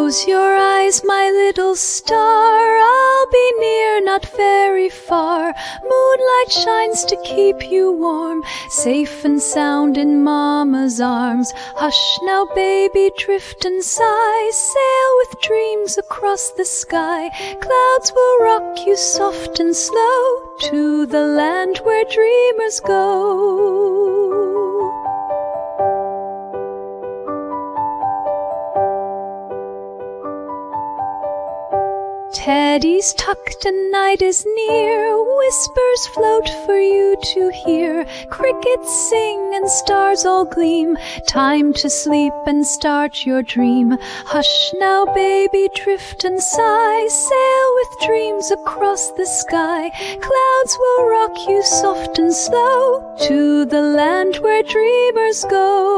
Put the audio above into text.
Close your eyes, my little star, I'll be near, not very far. Moonlight shines to keep you warm, safe and sound in Mama's arms. Hush now, baby, drift and sigh, sail with dreams across the sky. Clouds will rock you soft and slow to the land where dreamers go. Teddy's tucked and night is near, whispers float for you to hear. Crickets sing and stars all gleam, time to sleep and start your dream. Hush now, baby, drift and sigh, sail with dreams across the sky. Clouds will rock you soft and slow to the land where dreamers go.